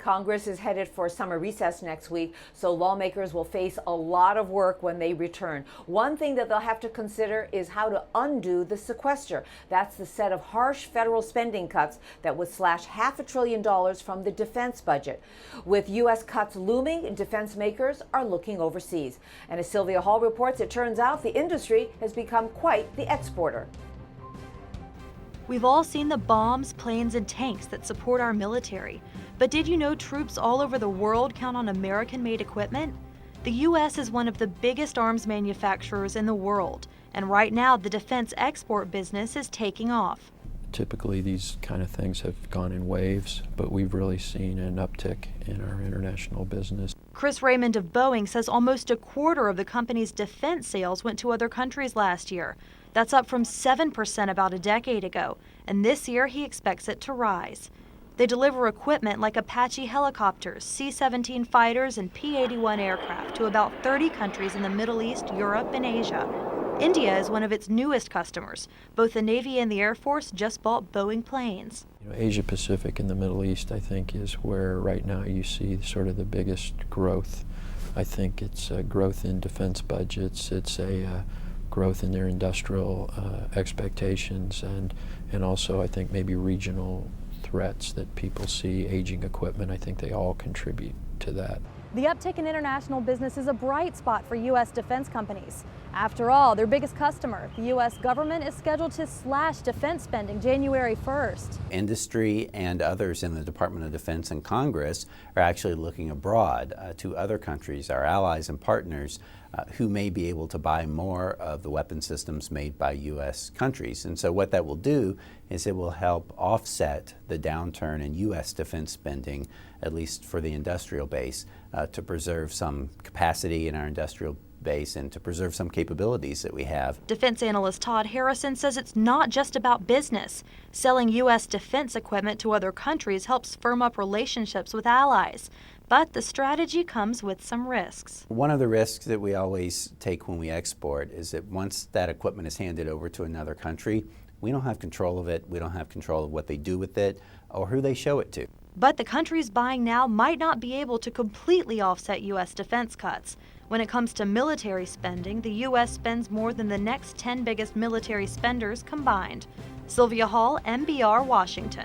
Congress is headed for summer recess next week, so lawmakers will face a lot of work when they return. One thing that they'll have to consider is how to undo the sequester. That's the set of harsh federal spending cuts that would slash $500 billion from the defense budget. With U.S. cuts looming, defense makers are looking overseas. And as Sylvia Hall reports, it turns out the industry has become quite the exporter. We've all seen the bombs, planes, and tanks that support our military. But did you know troops all over the world count on American-made equipment? The U.S. is one of the biggest arms manufacturers in the world, and right now the defense export business is taking off. Typically these kind of things have gone in waves, but we've really seen an uptick in our international business. Chris Raymond of Boeing says almost a quarter of the company's defense sales went to other countries last year. That's up from 7% about a decade ago, and this year he expects it to rise. They deliver equipment like Apache helicopters, C-17 fighters, and P-81 aircraft to about 30 countries in the Middle East, Europe, and Asia. India is one of its newest customers. Both the Navy and the Air Force just bought Boeing planes. Asia Pacific and the Middle East, I think, is where right now you see sort of the biggest growth. I think it's growth in defense budgets. It's a growth in their industrial expectations, and also I think maybe regional threats that people see, aging equipment. I think they all contribute to that. The uptick in international business is a bright spot for U.S. defense companies. After all, their biggest customer, the U.S. government, is scheduled to slash defense spending January 1st. Industry and others in the Department of Defense and Congress are actually looking abroad to other countries, our allies and partners, who may be able to buy more of the weapon systems made by U.S. countries. And so what that will do is it will help offset the downturn in U.S. defense spending, at least for the industrial base, to preserve some capacity in our industrial base and to preserve some capabilities that we have. Defense analyst Todd Harrison says it's not just about business. Selling U.S. defense equipment to other countries helps firm up relationships with allies. But the strategy comes with some risks. One of the risks that we always take when we export is that once that equipment is handed over to another country, we don't have control of it, we don't have control of what they do with it, or who they show it to. But the countries buying now might not be able to completely offset U.S. defense cuts. When it comes to military spending, the U.S. spends more than the next 10 biggest military spenders combined. Sylvia Hall, NBR, Washington.